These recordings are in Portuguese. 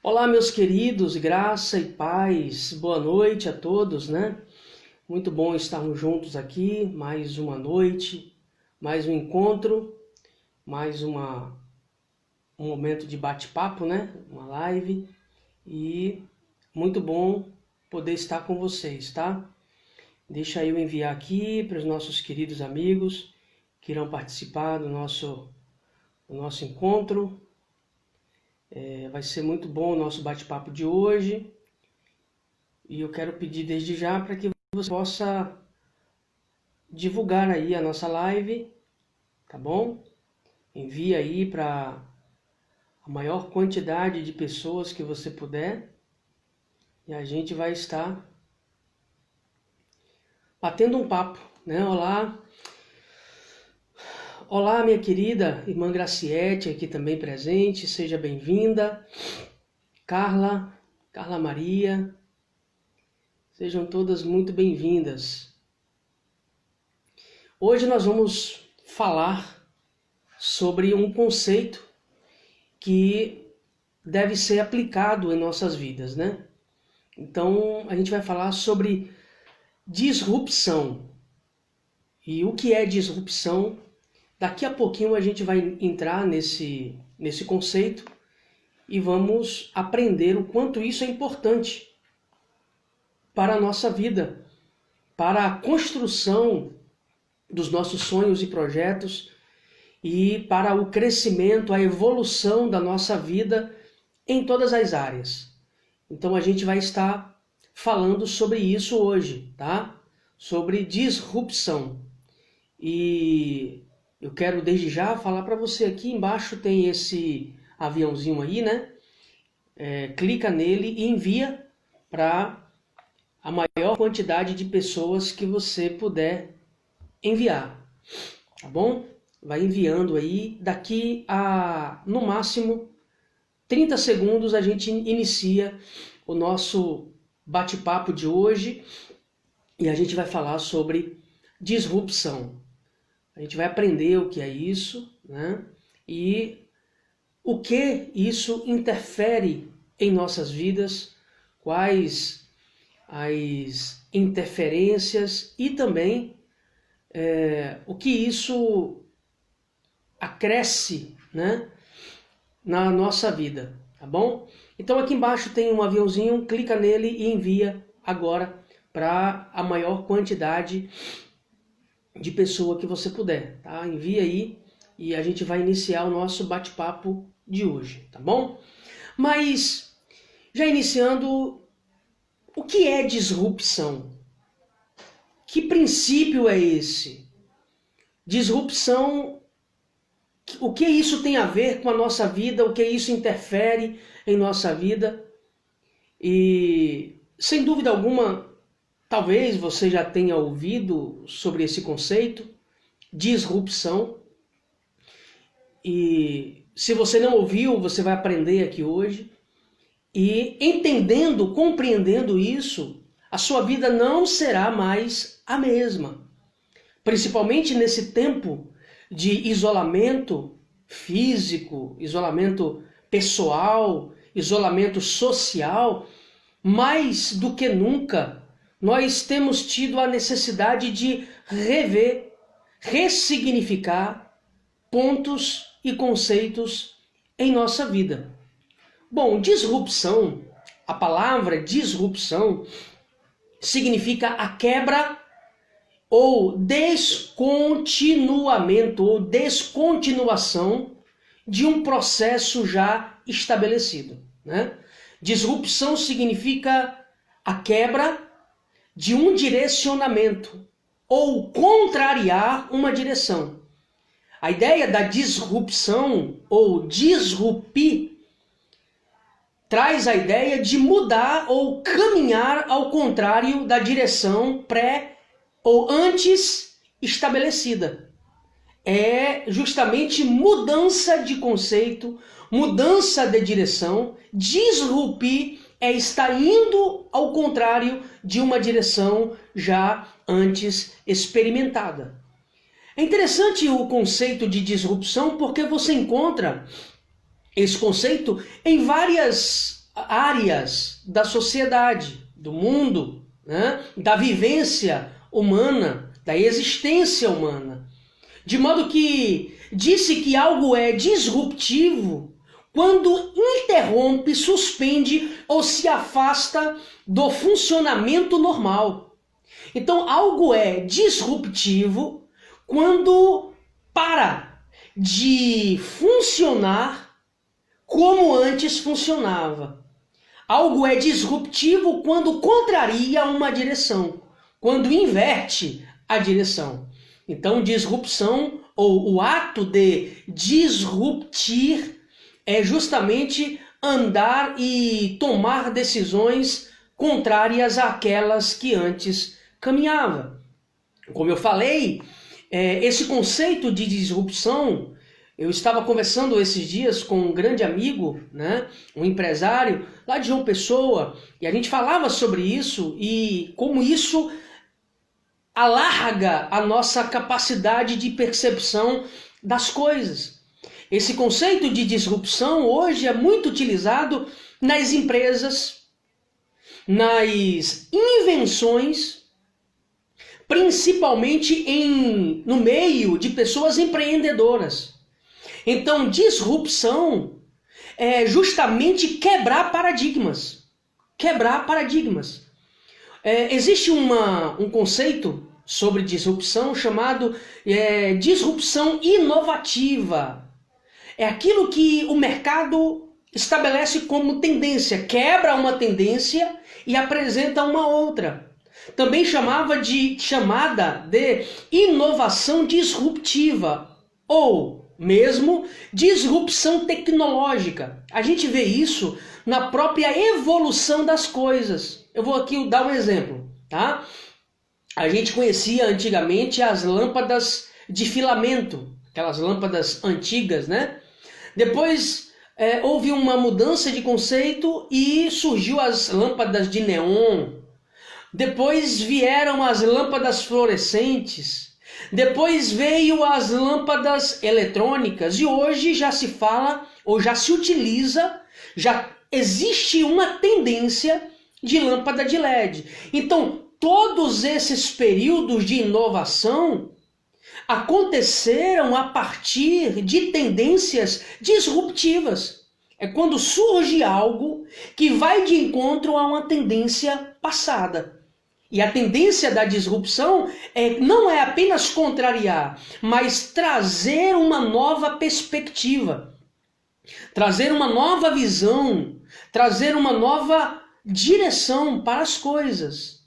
Olá, meus queridos, graça e paz, boa noite a todos, né? Muito bom estarmos juntos aqui, mais uma noite, mais um encontro, mais um momento de bate-papo, né? Uma live e muito bom poder estar com vocês, tá? Deixa eu enviar aqui para os nossos queridos amigos que irão participar do nosso encontro. Vai ser muito bom o nosso bate-papo de hoje. E eu quero pedir desde já para que você possa divulgar aí a nossa live, tá bom? Envie aí para a maior quantidade de pessoas que você puder e a gente vai estar batendo um papo, né? Olá, minha querida irmã Graciete aqui também presente, seja bem-vinda. Carla Maria, sejam todas muito bem-vindas. Hoje nós vamos falar sobre um conceito que deve ser aplicado em nossas vidas, né? Então, a gente vai falar sobre disrupção. E o que é disrupção? Daqui a pouquinho a gente vai entrar nesse conceito e vamos aprender o quanto isso é importante para a nossa vida, para a construção dos nossos sonhos e projetos e para o crescimento, a evolução da nossa vida em todas as áreas. Então a gente vai estar falando sobre isso hoje, tá? Sobre disrupção. E eu quero desde já falar para você, aqui embaixo tem esse aviãozinho aí, né? Clica nele e envia para a maior quantidade de pessoas que você puder enviar, tá bom? Vai enviando aí, daqui a, no máximo, 30 segundos a gente inicia o nosso bate-papo de hoje e a gente vai falar sobre disrupção. A gente vai aprender o que é isso, né? E o que isso interfere em nossas vidas, quais as interferências e também o que isso acresce, né, na nossa vida, tá bom? Então aqui embaixo tem um aviãozinho, clica nele e envia agora para a maior quantidade de pessoa que você puder, tá? Envia aí e a gente vai iniciar o nosso bate-papo de hoje, tá bom? Mas, já iniciando, o que é disrupção? Que princípio é esse? Disrupção, o que isso tem a ver com a nossa vida, o que isso interfere em nossa vida? E, sem dúvida alguma, talvez você já tenha ouvido sobre esse conceito, disrupção. E se você não ouviu, você vai aprender aqui hoje. E entendendo, compreendendo isso, a sua vida não será mais a mesma. Principalmente nesse tempo de isolamento físico, isolamento pessoal, isolamento social, mais do que nunca, nós temos tido a necessidade de rever, ressignificar pontos e conceitos em nossa vida. Bom, disrupção, a palavra disrupção significa a quebra ou descontinuamento ou descontinuação de um processo já estabelecido, né? Disrupção significa a quebra de um direcionamento ou contrariar uma direção. A ideia da disrupção ou disrupir traz a ideia de mudar ou caminhar ao contrário da direção pré ou antes estabelecida. É justamente mudança de conceito, mudança de direção. Disrupir é estar indo ao contrário de uma direção já antes experimentada. É interessante o conceito de disrupção porque você encontra esse conceito em várias áreas da sociedade, do mundo, né? Da vivência humana, da existência humana. De modo que disse que algo é disruptivo quando interrompe, suspende ou se afasta do funcionamento normal. Então, algo é disruptivo quando para de funcionar como antes funcionava. Algo é disruptivo quando contraria uma direção, quando inverte a direção. Então, disrupção, ou o ato de disruptir, é justamente andar e tomar decisões contrárias àquelas que antes caminhava. Como eu falei, esse conceito de disrupção, eu estava conversando esses dias com um grande amigo, né, um empresário lá de João Pessoa, e a gente falava sobre isso e como isso alarga a nossa capacidade de percepção das coisas. Esse conceito de disrupção hoje é muito utilizado nas empresas, nas invenções, principalmente no meio de pessoas empreendedoras. Então, disrupção é justamente quebrar paradigmas. Quebrar paradigmas. Existe um conceito sobre disrupção chamado disrupção inovativa. É aquilo que o mercado estabelece como tendência, quebra uma tendência e apresenta uma outra. Também chamada de inovação disruptiva ou mesmo disrupção tecnológica. A gente vê isso na própria evolução das coisas. Eu vou aqui dar um exemplo, tá? A gente conhecia antigamente as lâmpadas de filamento, aquelas lâmpadas antigas, né? Depois houve uma mudança de conceito e surgiu as lâmpadas de neon. Depois vieram as lâmpadas fluorescentes. Depois veio as lâmpadas eletrônicas e hoje já se fala, ou já se utiliza, já existe uma tendência de lâmpada de LED. Então, todos esses períodos de inovação aconteceram a partir de tendências disruptivas. É quando surge algo que vai de encontro a uma tendência passada. E a tendência da disrupção não é apenas contrariar, mas trazer uma nova perspectiva, trazer uma nova visão, trazer uma nova direção para as coisas.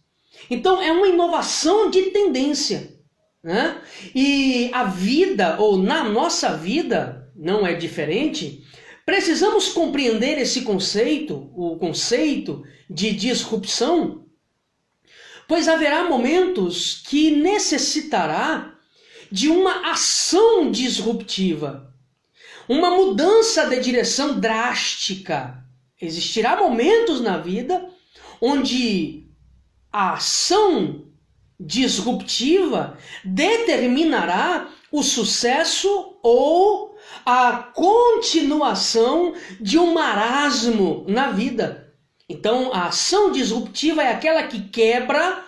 Então é uma inovação de tendência, né? E a vida, ou na nossa vida, não é diferente. Precisamos compreender esse conceito, o conceito de disrupção, pois haverá momentos que necessitará de uma ação disruptiva, uma mudança de direção drástica. Existirá momentos na vida onde a ação disruptiva determinará o sucesso ou a continuação de um marasmo na vida. Então, a ação disruptiva é aquela que quebra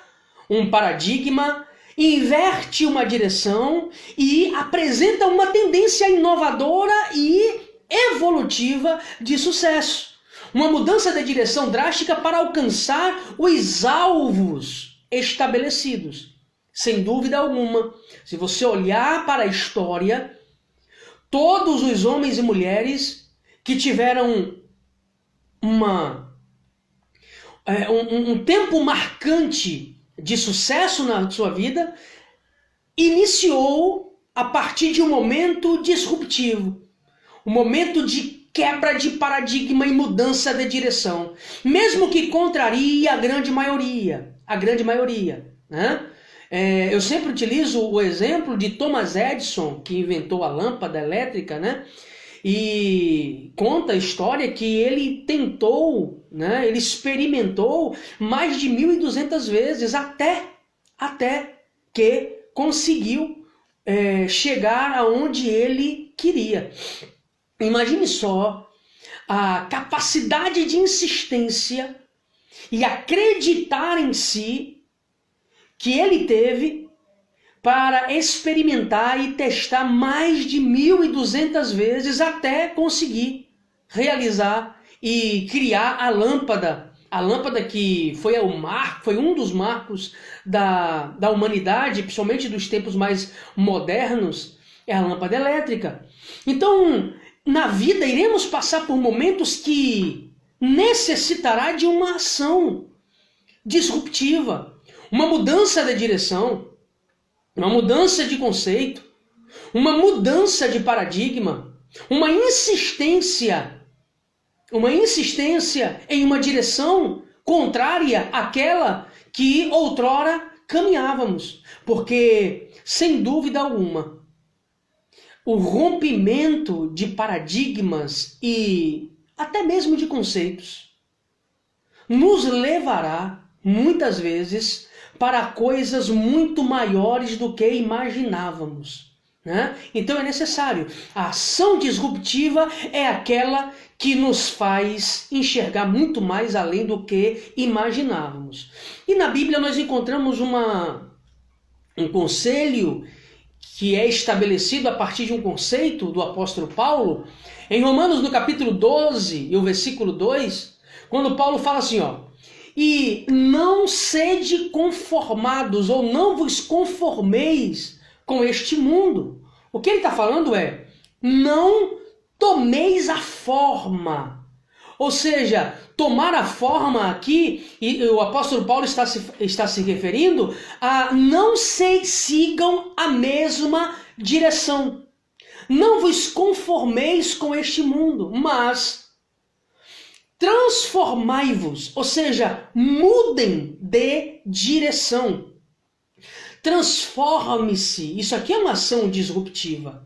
um paradigma, inverte uma direção e apresenta uma tendência inovadora e evolutiva de sucesso. Uma mudança de direção drástica para alcançar os alvos estabelecidos. Sem dúvida alguma, se você olhar para a história, todos os homens e mulheres que tiveram um tempo marcante de sucesso na sua vida, iniciou a partir de um momento disruptivo, um momento de quebra de paradigma e mudança de direção, mesmo que contrarie a grande maioria, né? Eu sempre utilizo o exemplo de Thomas Edison, que inventou a lâmpada elétrica, né? E conta a história que ele tentou, né? Ele experimentou mais de 1.200 vezes até que conseguiu chegar aonde ele queria. Imagine só a capacidade de insistência e acreditar em si que ele teve para experimentar e testar mais de 1.200 vezes até conseguir realizar e criar a lâmpada. A lâmpada que foi um dos marcos da humanidade, principalmente dos tempos mais modernos, é a lâmpada elétrica. Então, na vida iremos passar por momentos que necessitará de uma ação disruptiva, uma mudança de direção, uma mudança de conceito, uma mudança de paradigma, uma insistência em uma direção contrária àquela que outrora caminhávamos. Porque, sem dúvida alguma, o rompimento de paradigmas e até mesmo de conceitos nos levará, muitas vezes, para coisas muito maiores do que imaginávamos, né? Então é necessário. A ação disruptiva é aquela que nos faz enxergar muito mais além do que imaginávamos. E na Bíblia nós encontramos um conselho que é estabelecido a partir de um conceito do apóstolo Paulo, em Romanos no capítulo 12 e o versículo 2, quando Paulo fala assim, ó: e não sede conformados, ou não vos conformeis com este mundo. O que ele está falando é, não tomeis a forma. Ou seja, tomar a forma aqui, e o apóstolo Paulo está se referindo a não sigam a mesma direção. Não vos conformeis com este mundo, mas transformai-vos, ou seja, mudem de direção. Transforme-se. Isso aqui é uma ação disruptiva.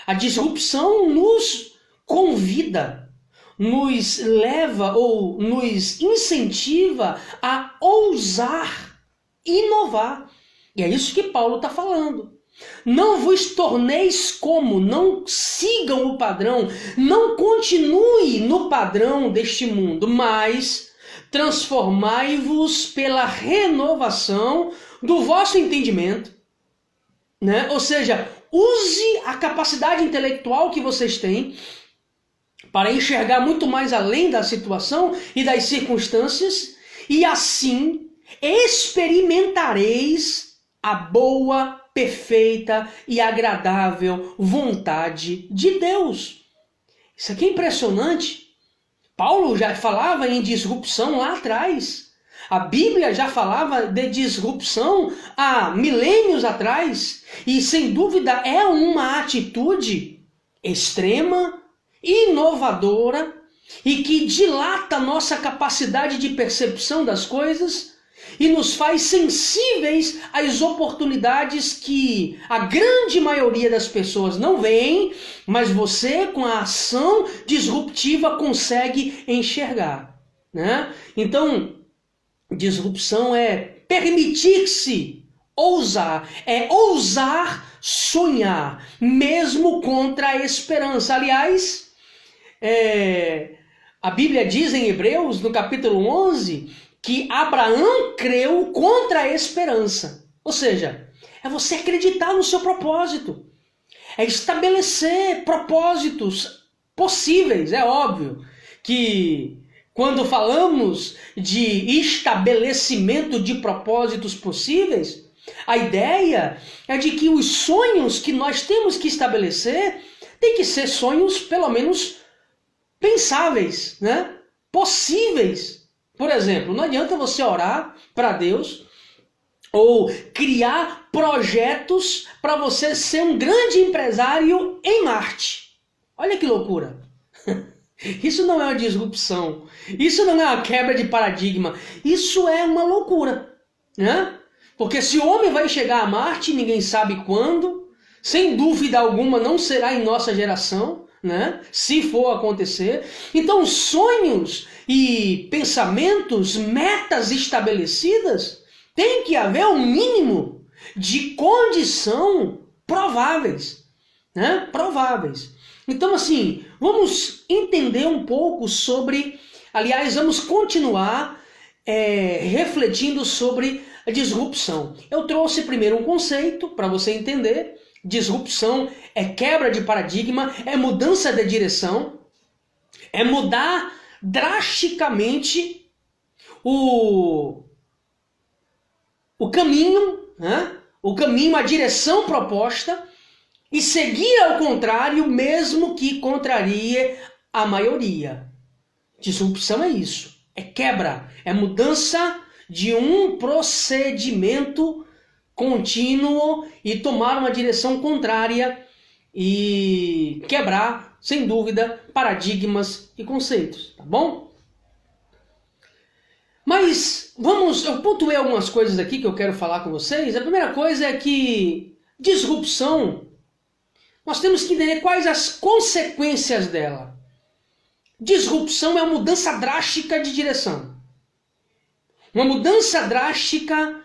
A disrupção nos convida, nos leva ou nos incentiva a ousar, inovar. E é isso que Paulo está falando. Não vos torneis como, não sigam o padrão, não continue no padrão deste mundo, mas transformai-vos pela renovação do vosso entendimento, né? Ou seja, use a capacidade intelectual que vocês têm para enxergar muito mais além da situação e das circunstâncias, e assim experimentareis a boa, perfeita e agradável vontade de Deus. Isso aqui é impressionante. Paulo já falava em disrupção lá atrás. A Bíblia já falava de disrupção há milênios atrás. E sem dúvida é uma atitude extrema, inovadora e que dilata nossa capacidade de percepção das coisas e nos faz sensíveis às oportunidades que a grande maioria das pessoas não veem, mas você, com a ação disruptiva, consegue enxergar, né? Então, disrupção é permitir-se ousar, é ousar sonhar, mesmo contra a esperança. Aliás, a Bíblia diz em Hebreus, no capítulo 11, que Abraão creu contra a esperança. Ou seja, é você acreditar no seu propósito. É estabelecer propósitos possíveis. É óbvio que quando falamos de estabelecimento de propósitos possíveis, a ideia é de que os sonhos que nós temos que estabelecer têm que ser sonhos, pelo menos, pensáveis, né? Possíveis. Por exemplo, não adianta você orar para Deus ou criar projetos para você ser um grande empresário em Marte. Olha que loucura. Isso não é uma disrupção. Isso não é uma quebra de paradigma. Isso é uma loucura, né? Porque se o homem vai chegar a Marte, ninguém sabe quando, sem dúvida alguma não será em nossa geração, né? Se for acontecer. Então, sonhos e pensamentos, metas estabelecidas, tem que haver um mínimo de condição prováveis, né? Prováveis. Então, assim, vamos entender um pouco sobre, aliás, vamos continuar refletindo sobre a disrupção. Eu trouxe primeiro um conceito para você entender. Disrupção é quebra de paradigma, é mudança de direção, é mudar drasticamente o caminho, né? O caminho, a direção proposta e seguir ao contrário, mesmo que contrarie a maioria. Disrupção é isso, é quebra, é mudança de um procedimento contínuo e tomar uma direção contrária e quebrar, sem dúvida, paradigmas e conceitos, tá bom? Mas eu pontuei algumas coisas aqui que eu quero falar com vocês. A primeira coisa é que disrupção, nós temos que entender quais as consequências dela. Disrupção é uma mudança drástica de direção. Uma mudança drástica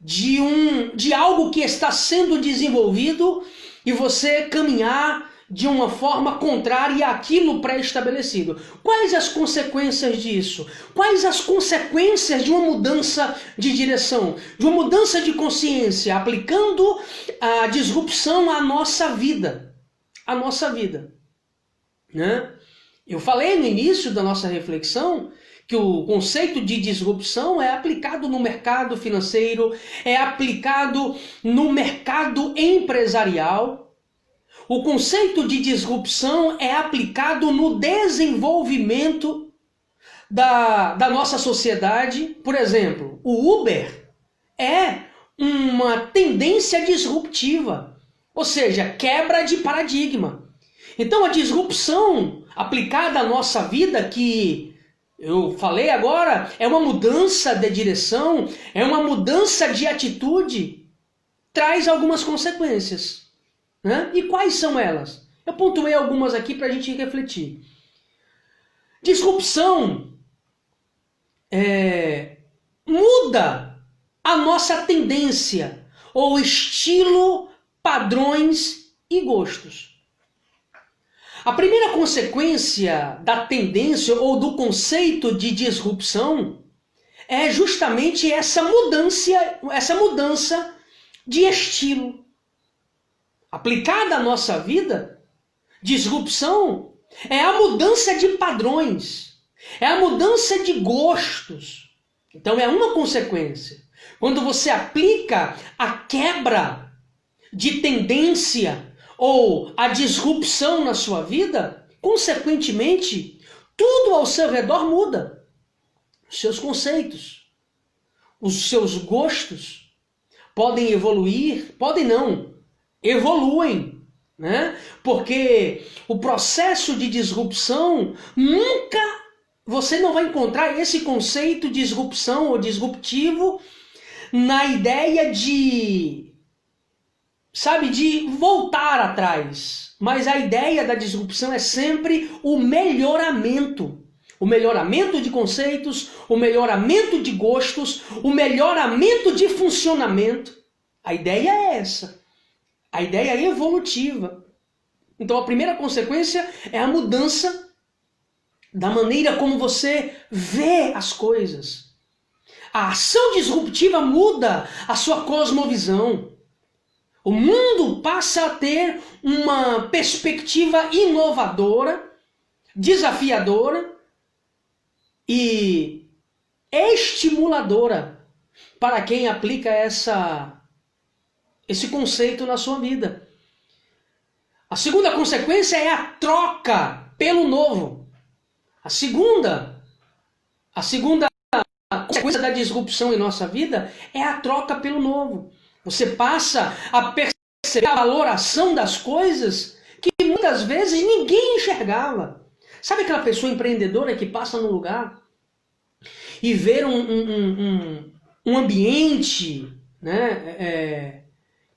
de algo que está sendo desenvolvido e você caminhar de uma forma contrária àquilo pré-estabelecido. Quais as consequências disso? Quais as consequências de uma mudança de direção? De uma mudança de consciência, aplicando a disrupção à nossa vida. À nossa vida. Né? Eu falei no início da nossa reflexão que o conceito de disrupção é aplicado no mercado financeiro, é aplicado no mercado empresarial. O conceito de disrupção é aplicado no desenvolvimento da nossa sociedade. Por exemplo, o Uber é uma tendência disruptiva, ou seja, quebra de paradigma. Então a disrupção aplicada à nossa vida, que eu falei agora, é uma mudança de direção, é uma mudança de atitude, traz algumas consequências. Né? E quais são elas? Eu pontuei algumas aqui para a gente refletir. Disrupção muda a nossa tendência, ou estilo, padrões e gostos. A primeira consequência da tendência ou do conceito de disrupção é justamente essa mudança de estilo. Aplicada à nossa vida, disrupção é a mudança de padrões, é a mudança de gostos. Então é uma consequência. Quando você aplica a quebra de tendência ou a disrupção na sua vida, consequentemente, tudo ao seu redor muda. Os seus conceitos, os seus gostos podem evoluir, podem não, evoluem, né? Porque o processo de disrupção você não vai encontrar esse conceito de disrupção ou disruptivo na ideia de voltar atrás. Mas a ideia da disrupção é sempre o melhoramento. O melhoramento de conceitos, o melhoramento de gostos, o melhoramento de funcionamento. A ideia é essa. A ideia é evolutiva. Então a primeira consequência é a mudança da maneira como você vê as coisas. A ação disruptiva muda a sua cosmovisão. O mundo passa a ter uma perspectiva inovadora, desafiadora e estimuladora para quem aplica esse conceito na sua vida. A segunda consequência é a troca pelo novo. A segunda consequência da disrupção em nossa vida é a troca pelo novo. Você passa a perceber a valoração das coisas que muitas vezes ninguém enxergava. Sabe aquela pessoa empreendedora que passa num lugar e vê um ambiente, né,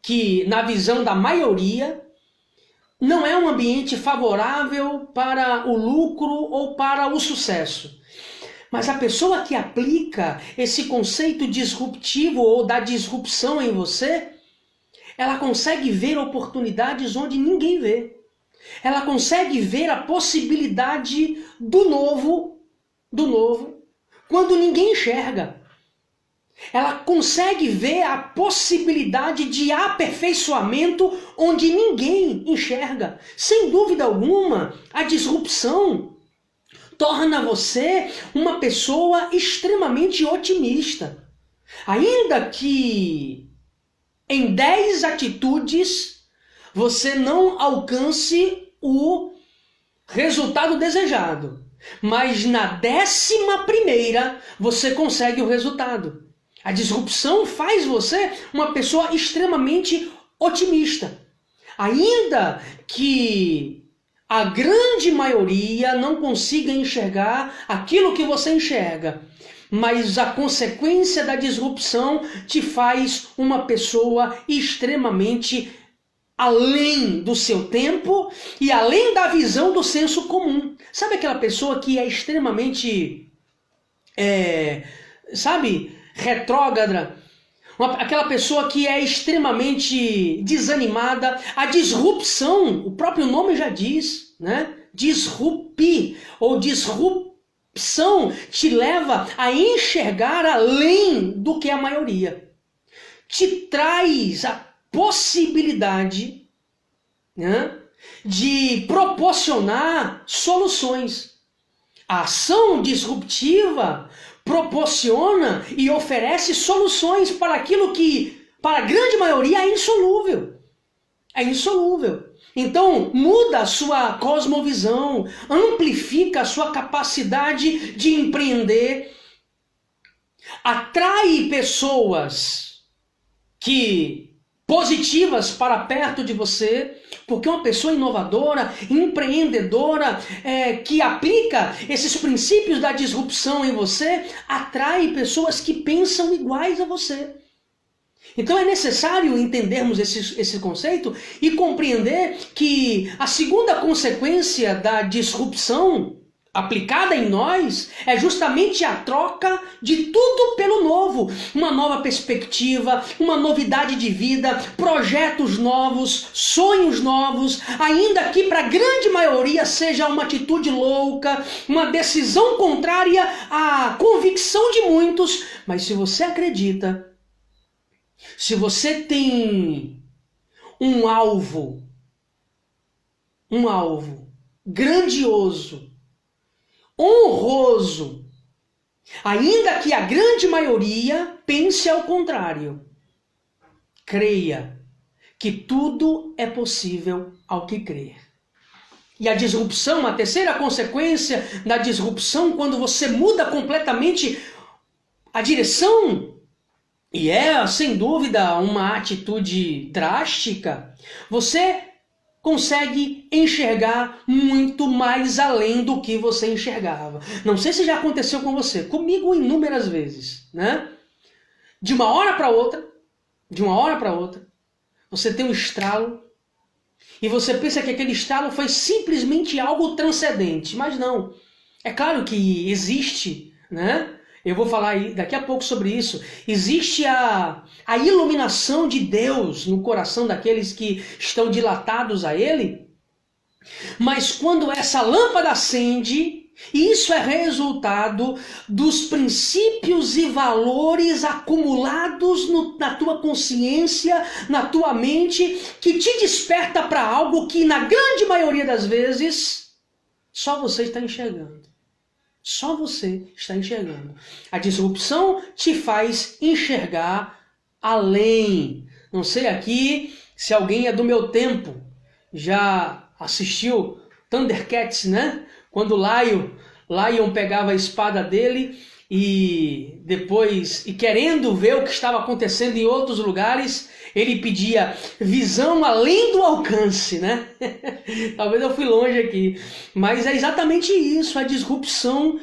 que na visão da maioria não é um ambiente favorável para o lucro ou para o sucesso. Mas a pessoa que aplica esse conceito disruptivo ou da disrupção em você, ela consegue ver oportunidades onde ninguém vê. Ela consegue ver a possibilidade do novo, quando ninguém enxerga. Ela consegue ver a possibilidade de aperfeiçoamento onde ninguém enxerga. Sem dúvida alguma, a disrupção torna você uma pessoa extremamente otimista. Ainda que em 10 atitudes você não alcance o resultado desejado, mas na 11ª você consegue o resultado. A disrupção faz você uma pessoa extremamente otimista. Ainda que a grande maioria não consiga enxergar aquilo que você enxerga, mas a consequência da disrupção te faz uma pessoa extremamente além do seu tempo e além da visão do senso comum. Sabe aquela pessoa que é extremamente, retrógrada? Aquela pessoa que é extremamente desanimada. A disrupção, o próprio nome já diz, né? Disrupir ou disrupção te leva a enxergar além do que a maioria. Te traz a possibilidade, né, de proporcionar soluções. A ação disruptiva proporciona e oferece soluções para aquilo que, para a grande maioria, é insolúvel. É insolúvel. Então, muda a sua cosmovisão, amplifica a sua capacidade de empreender, atrai pessoas positivas para perto de você, porque uma pessoa inovadora, empreendedora, que aplica esses princípios da disrupção em você, atrai pessoas que pensam iguais a você. Então é necessário entendermos esse conceito e compreender que a segunda consequência da disrupção aplicada em nós é justamente a troca de tudo pelo novo. Uma nova perspectiva, uma novidade de vida, projetos novos, sonhos novos, ainda que para a grande maioria seja uma atitude louca, uma decisão contrária à convicção de muitos. Mas se você acredita, se você tem um alvo grandioso, honroso, ainda que a grande maioria pense ao contrário, creia que tudo é possível ao que crer. E a disrupção, a terceira consequência da disrupção, quando você muda completamente a direção, e é sem dúvida uma atitude drástica, você consegue enxergar muito mais além do que você enxergava. Não sei se já aconteceu com você, comigo inúmeras vezes, né? De uma hora para outra, você tem um estralo e você pensa que aquele estalo foi simplesmente algo transcendente, mas não. É claro que existe, né? Eu vou falar daqui a pouco sobre isso. Existe a iluminação de Deus no coração daqueles que estão dilatados a Ele. Mas quando essa lâmpada acende, isso é resultado dos princípios e valores acumulados na tua consciência, na tua mente, que te desperta para algo que, na grande maioria das vezes, só você está enxergando. Só você está enxergando. A disrupção te faz enxergar além. Não sei aqui se alguém é do meu tempo, já assistiu Thundercats, né? Quando o Lion pegava a espada dele e depois, querendo ver o que estava acontecendo em outros lugares, ele pedia visão além do alcance, né? Talvez eu fui longe aqui, mas é exatamente isso. A disrupção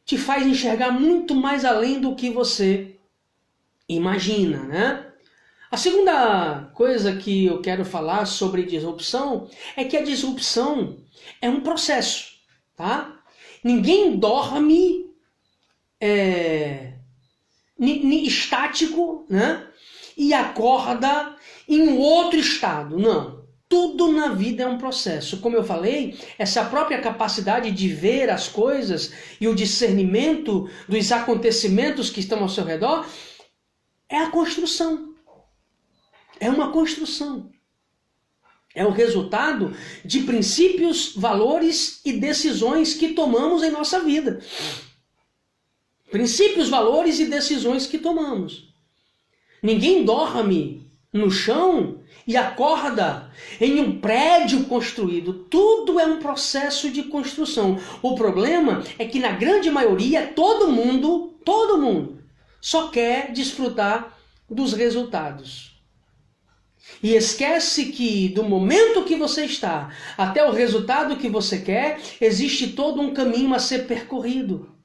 te faz enxergar muito mais além do que você imagina, né? A segunda coisa que eu quero falar sobre disrupção é que a disrupção é um processo, tá? Ninguém dorme estático, né? E acorda em outro estado. Não. Tudo na vida é um processo. Como eu falei, essa própria capacidade de ver as coisas e o discernimento dos acontecimentos que estão ao seu redor é a construção. É uma construção. É o resultado de princípios, valores e decisões que tomamos em nossa vida. Princípios, valores e decisões que tomamos. Ninguém dorme no chão e acorda em um prédio construído. Tudo é um processo de construção. O problema é que na grande maioria todo mundo só quer desfrutar dos resultados. E esquece que do momento que você está até o resultado que você quer, existe todo um caminho a ser percorrido.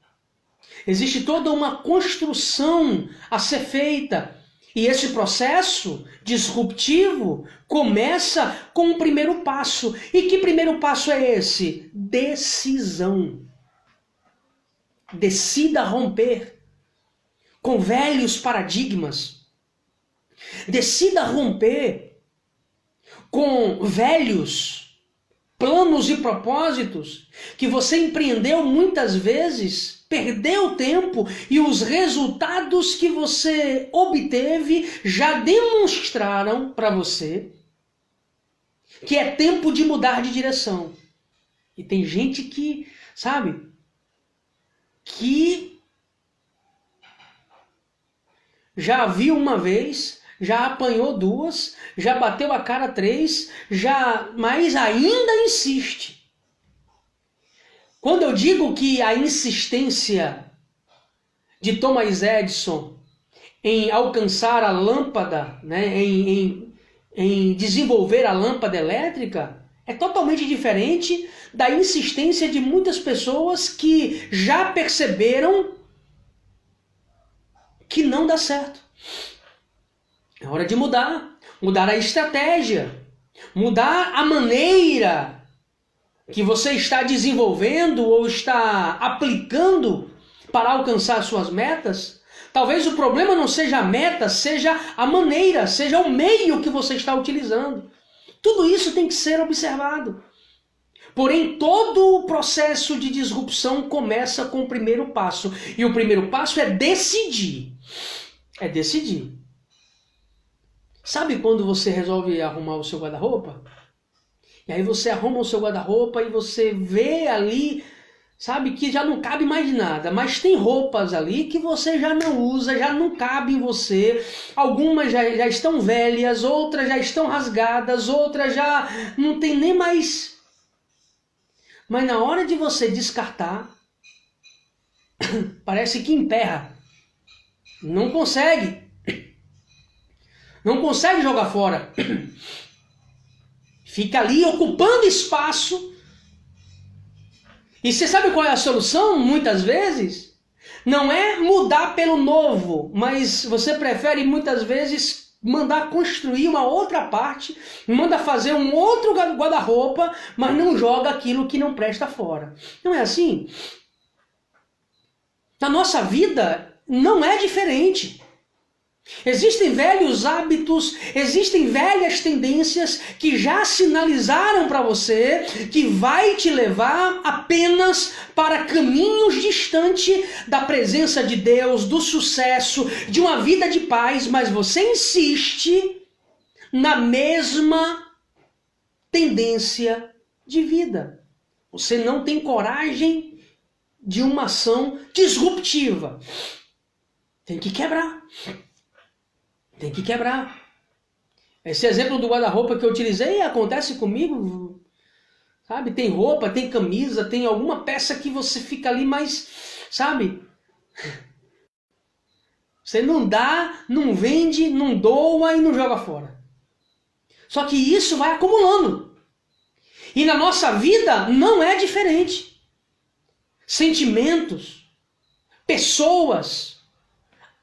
Existe toda uma construção a ser feita. E esse processo disruptivo começa com o primeiro passo. E que primeiro passo é esse? Decisão. Decida romper com velhos paradigmas. Decida romper com velhos planos e propósitos que você empreendeu muitas vezes, perdeu tempo e os resultados que você obteve já demonstraram para você que é tempo de mudar de direção. E tem gente que, sabe, que já viu uma vez, já apanhou duas, já bateu a cara três, mas ainda insiste. Quando eu digo que a insistência de Thomas Edison em alcançar a lâmpada, né, em desenvolver a lâmpada elétrica, é totalmente diferente da insistência de muitas pessoas que já perceberam que não dá certo. É hora de mudar a estratégia, mudar a maneira que você está desenvolvendo ou está aplicando para alcançar suas metas. Talvez o problema não seja a meta, seja a maneira, seja o meio que você está utilizando. Tudo isso tem que ser observado. Porém, todo o processo de disrupção começa com o primeiro passo. E o primeiro passo é decidir. É decidir. Sabe quando você resolve arrumar o seu guarda-roupa? E aí você arruma o seu guarda-roupa e você vê ali, sabe, que já não cabe mais nada. Mas tem roupas ali que você já não usa, já não cabe em você. Algumas já estão velhas, outras já estão rasgadas, outras já não tem nem mais. Mas na hora de você descartar, parece que emperra. Não consegue. Não consegue jogar fora. Fica ali ocupando espaço. E você sabe qual é a solução? Muitas vezes não é mudar pelo novo, mas você prefere muitas vezes mandar construir uma outra parte, manda fazer um outro guarda-roupa, mas não joga aquilo que não presta fora. Não é assim? Na nossa vida não é diferente. Existem velhos hábitos, existem velhas tendências que já sinalizaram para você que vai te levar apenas para caminhos distantes da presença de Deus, do sucesso, de uma vida de paz, mas você insiste na mesma tendência de vida. Você não tem coragem de uma ação disruptiva. Tem que quebrar. Tem que quebrar. Esse exemplo do guarda-roupa que eu utilizei acontece comigo, sabe? Tem roupa, tem camisa, tem alguma peça que você fica ali, mas, sabe? Você não dá, não vende, não doa e não joga fora. Só que isso vai acumulando. E na nossa vida não é diferente. Sentimentos, pessoas,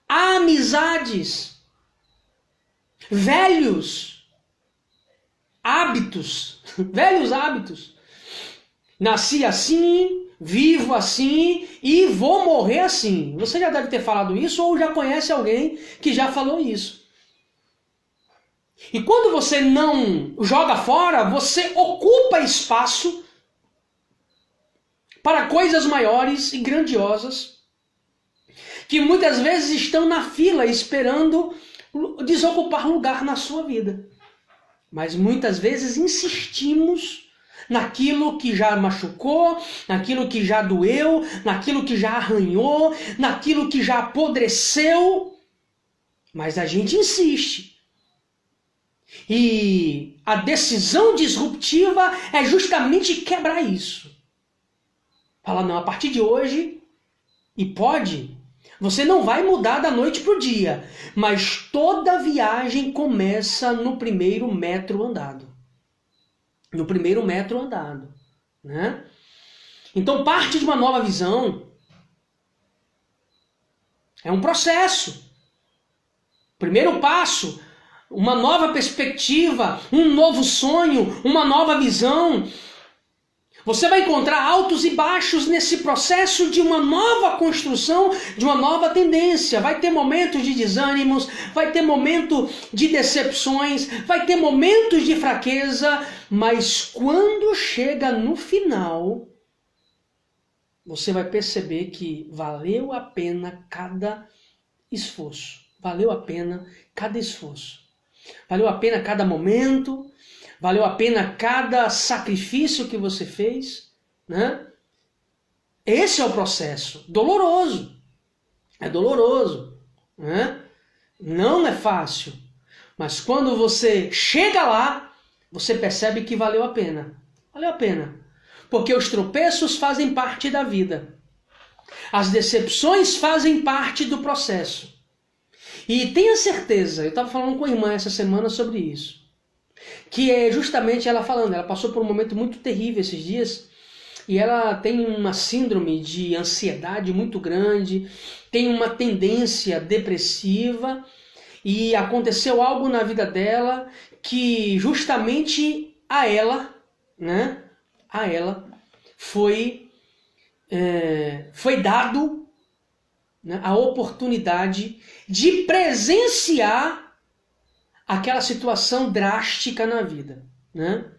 amizades, velhos hábitos. Nasci assim, vivo assim e vou morrer assim. Você já deve ter falado isso ou já conhece alguém que já falou isso. E quando você não joga fora, você ocupa espaço para coisas maiores e grandiosas, que muitas vezes estão na fila esperando desocupar lugar na sua vida. Mas muitas vezes insistimos naquilo que já machucou, naquilo que já doeu, naquilo que já arranhou, naquilo que já apodreceu. Mas a gente insiste. E a decisão disruptiva é justamente quebrar isso. Fala, não, a partir de hoje, e pode, você não vai mudar da noite para o dia, mas toda viagem começa no primeiro metro andado. No primeiro metro andado, né? Então parte de uma nova visão. É um processo. Primeiro passo, uma nova perspectiva, um novo sonho, uma nova visão. Você vai encontrar altos e baixos nesse processo de uma nova construção, de uma nova tendência. Vai ter momentos de desânimos, vai ter momentos de decepções, vai ter momentos de fraqueza, mas quando chega no final, você vai perceber que valeu a pena cada esforço. Valeu a pena cada esforço. Valeu a pena cada momento. Valeu a pena cada sacrifício que você fez, né? Esse é o processo. Doloroso. É doloroso, né? Não é fácil. Mas quando você chega lá, você percebe que valeu a pena. Valeu a pena. Porque os tropeços fazem parte da vida. As decepções fazem parte do processo. E tenha certeza, eu estava falando com a irmã essa semana sobre isso, que é justamente ela falando, ela passou por um momento muito terrível esses dias, e ela tem uma síndrome de ansiedade muito grande, tem uma tendência depressiva, e aconteceu algo na vida dela que justamente a ela, né, a ela foi dado, né, a oportunidade de presenciar aquela situação drástica na vida, né?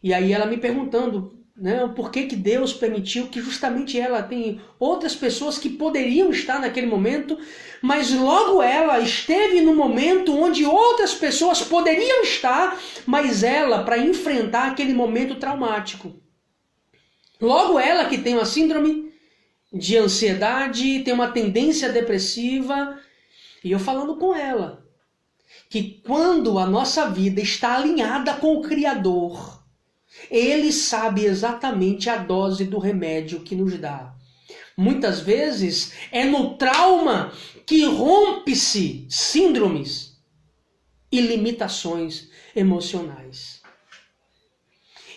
E aí ela me perguntando, né, por que Deus permitiu que justamente ela tem outras pessoas que poderiam estar naquele momento, mas logo ela esteve no momento onde outras pessoas poderiam estar, mas ela para enfrentar aquele momento traumático. Logo ela que tem uma síndrome de ansiedade, tem uma tendência depressiva, e eu falando com ela, que quando a nossa vida está alinhada com o Criador, Ele sabe exatamente a dose do remédio que nos dá. Muitas vezes é no trauma que rompe-se síndromes e limitações emocionais.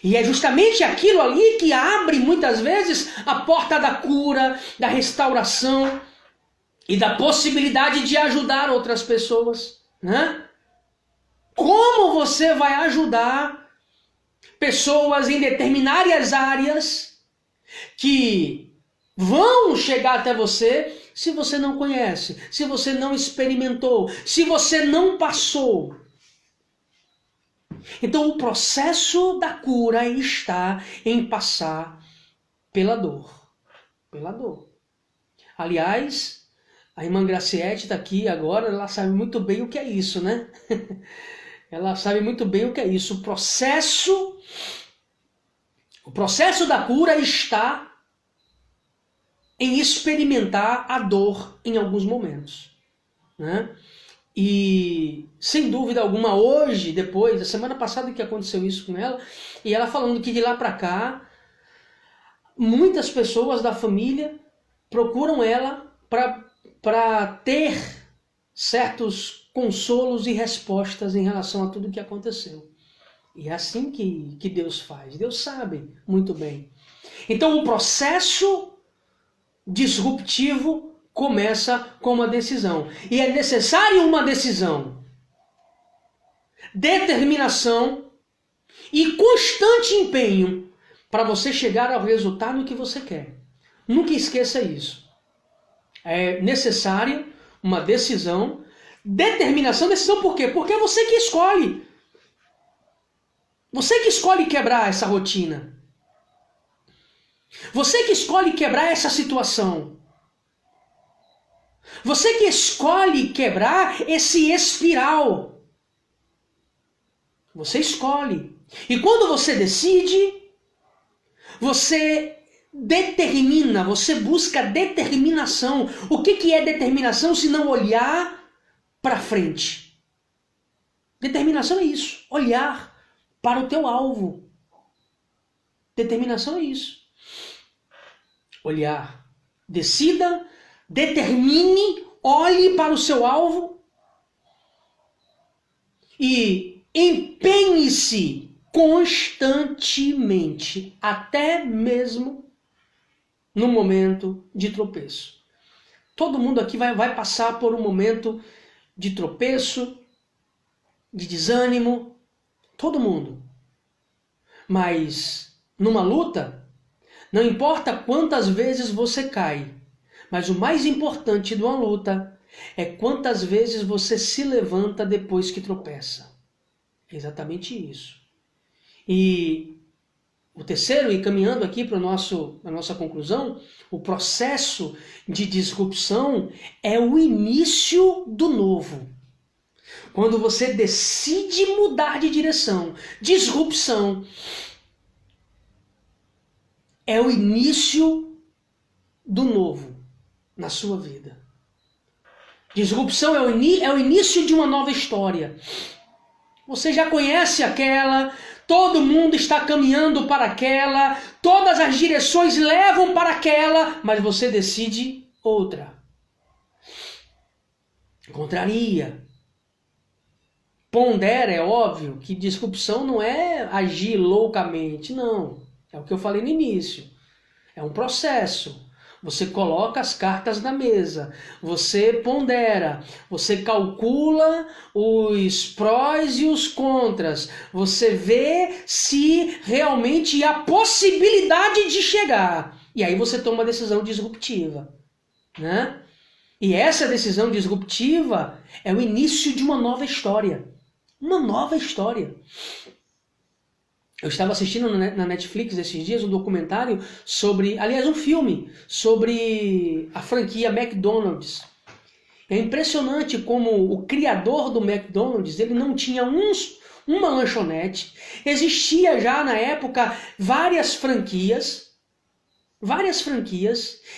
E é justamente aquilo ali que abre muitas vezes a porta da cura, da restauração e da possibilidade de ajudar outras pessoas, né? Como você vai ajudar pessoas em determinadas áreas que vão chegar até você se você não conhece, se você não experimentou, se você não passou? Então o processo da cura está em passar pela dor. Pela dor. Aliás, a irmã Graciete está aqui agora, ela sabe muito bem o que é isso, né? Ela sabe muito bem o que é isso. O processo da cura está em experimentar a dor em alguns momentos, né? E sem dúvida alguma hoje, depois, a semana passada que aconteceu isso com ela, e ela falando que de lá para cá, muitas pessoas da família procuram ela para ter certos consolos e respostas em relação a tudo que aconteceu. E é assim que Deus faz. Deus sabe muito bem. Então o processo disruptivo começa com uma decisão. E é necessário uma decisão, determinação e constante empenho para você chegar ao resultado que você quer. Nunca esqueça isso. É necessário uma decisão, Determinação, decisão por quê? Porque é você que escolhe. Você que escolhe quebrar essa rotina. Você que escolhe quebrar essa situação. Você que escolhe quebrar esse espiral. Você escolhe. E quando você decide, você determina, você busca determinação. O que é determinação se não olhar para frente? Determinação é isso, olhar para o teu alvo. Determinação é isso. Olhar. Decida, determine, olhe para o seu alvo e empenhe-se constantemente, até mesmo no momento de tropeço. Todo mundo aqui vai passar por um momento de tropeço, de desânimo, todo mundo. Mas numa luta, não importa quantas vezes você cai, mas o mais importante de uma luta é quantas vezes você se levanta depois que tropeça. É exatamente isso. E o terceiro, e caminhando aqui para a nossa conclusão, o processo de disrupção é o início do novo. Quando você decide mudar de direção, disrupção é o início do novo na sua vida. Disrupção é o início de uma nova história. Você já conhece aquela, todo mundo está caminhando para aquela, todas as direções levam para aquela, mas você decide outra. Contraria. Pondera, é óbvio que disrupção não é agir loucamente, não. É o que eu falei no início. É um processo. Você coloca as cartas na mesa, você pondera, você calcula os prós e os contras, você vê se realmente há possibilidade de chegar. E aí você toma uma decisão disruptiva, né? E essa decisão disruptiva é o início de uma nova história. Uma nova história. Eu estava assistindo na Netflix esses dias um documentário sobre, aliás, um filme sobre a franquia McDonald's. É impressionante como o criador do McDonald's, ele não tinha uma lanchonete. Existia já na época várias franquias,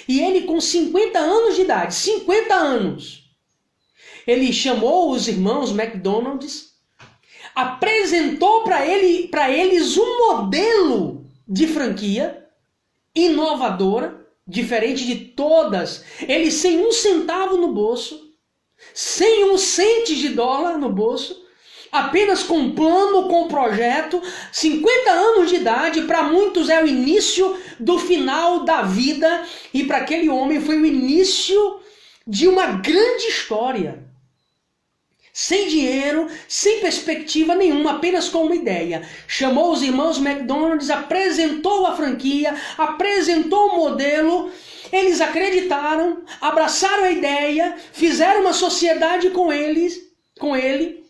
e ele com 50 anos de idade, 50 anos, ele chamou os irmãos McDonald's, apresentou para eles um modelo de franquia inovadora, diferente de todas. Ele sem um centavo no bolso, sem um cento de dólar no bolso, apenas com um plano, com um projeto, 50 anos de idade, para muitos é o início do final da vida, e para aquele homem foi o início de uma grande história. Sem dinheiro, sem perspectiva nenhuma, apenas com uma ideia. Chamou os irmãos McDonald's, apresentou a franquia, apresentou o modelo, eles acreditaram, abraçaram a ideia, fizeram uma sociedade com ele,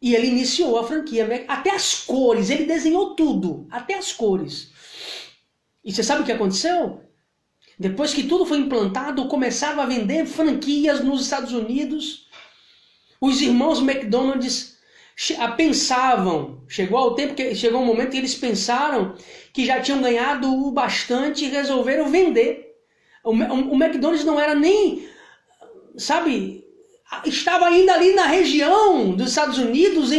e ele iniciou a franquia. Até as cores, ele desenhou tudo, até as cores. E você sabe o que aconteceu? Depois que tudo foi implantado, começaram a vender franquias nos Estados Unidos. Os irmãos McDonald's pensavam, chegou um momento que eles pensaram que já tinham ganhado o bastante e resolveram vender. O McDonald's não era nem, sabe, estava ainda ali na região dos Estados Unidos,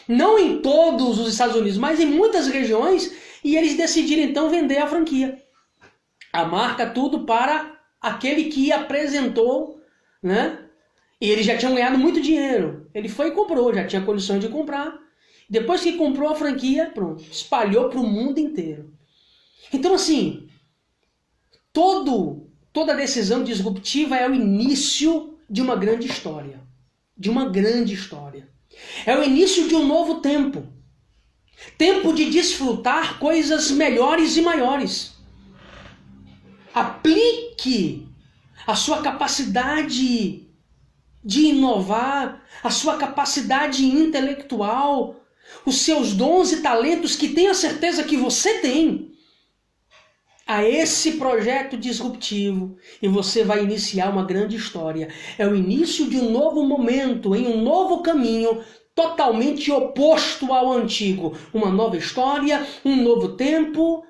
não em todos os Estados Unidos, mas em muitas regiões, e eles decidiram então vender a franquia. A marca, tudo para aquele que apresentou, né? E eles já tinham ganhado muito dinheiro. Ele foi e comprou, já tinha condições de comprar. Depois que comprou a franquia, pronto, espalhou para o mundo inteiro. Então, assim, toda decisão disruptiva é o início de uma grande história. De uma grande história. É o início de um novo tempo. Tempo de desfrutar coisas melhores e maiores. Aplique a sua capacidade de inovar, a sua capacidade intelectual, os seus dons e talentos que tenha certeza que você tem, a esse projeto disruptivo, e você vai iniciar uma grande história. É o início de um novo momento, em um novo caminho, totalmente oposto ao antigo. Uma nova história, um novo tempo,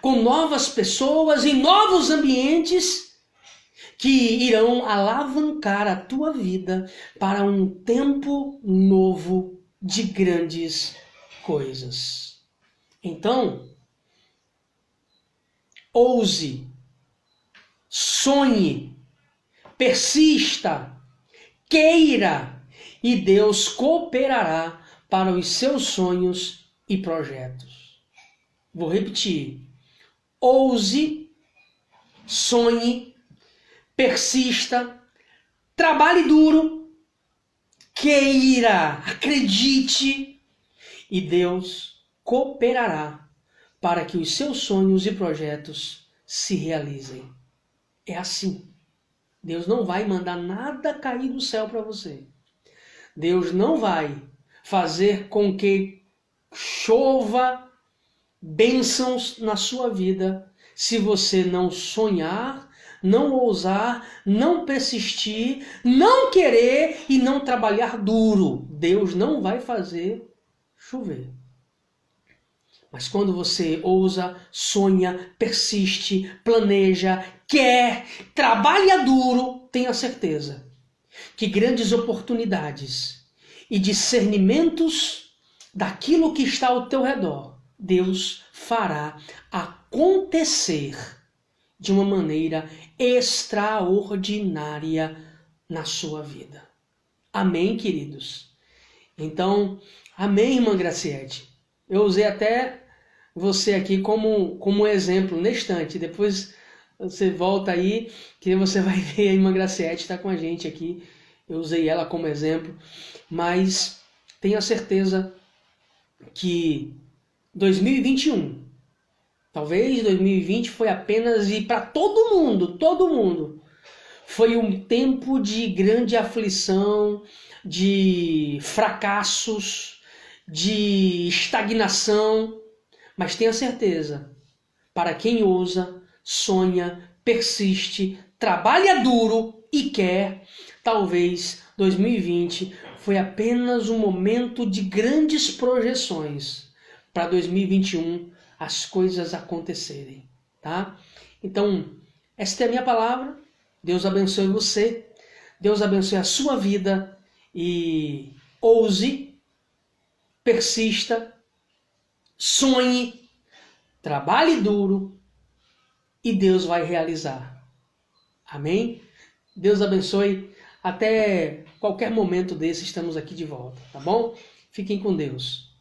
com novas pessoas e novos ambientes que irão alavancar a tua vida para um tempo novo de grandes coisas. Então, ouse, sonhe, persista, queira, e Deus cooperará para os seus sonhos e projetos. Vou repetir. Ouse, sonhe, persista, trabalhe duro, queira, acredite, e Deus cooperará para que os seus sonhos e projetos se realizem. É assim. Deus não vai mandar nada cair do céu para você. Deus não vai fazer com que chova bênçãos na sua vida se você não sonhar, não ousar, não persistir, não querer e não trabalhar duro. Deus não vai fazer chover. Mas quando você ousa, sonha, persiste, planeja, quer, trabalha duro, tenha certeza que grandes oportunidades e discernimentos daquilo que está ao teu redor, Deus fará acontecer de uma maneira extraordinária na sua vida. Amém, queridos? Então, amém, irmã Graciete. Eu usei até você aqui como exemplo neste instante. Depois você volta aí, que você vai ver a irmã Graciete está com a gente aqui. Eu usei ela como exemplo, mas tenha certeza que 2021, talvez 2020 foi apenas, e para todo mundo, foi um tempo de grande aflição, de fracassos, de estagnação, mas tenha certeza, para quem ousa, sonha, persiste, trabalha duro e quer, talvez 2020 foi apenas um momento de grandes projeções para 2021 as coisas acontecerem, tá? Então, esta é a minha palavra. Deus abençoe você, Deus abençoe a sua vida e ouse, persista, sonhe, trabalhe duro e Deus vai realizar. Amém? Deus abençoe. Até qualquer momento desse estamos aqui de volta, tá bom? Fiquem com Deus.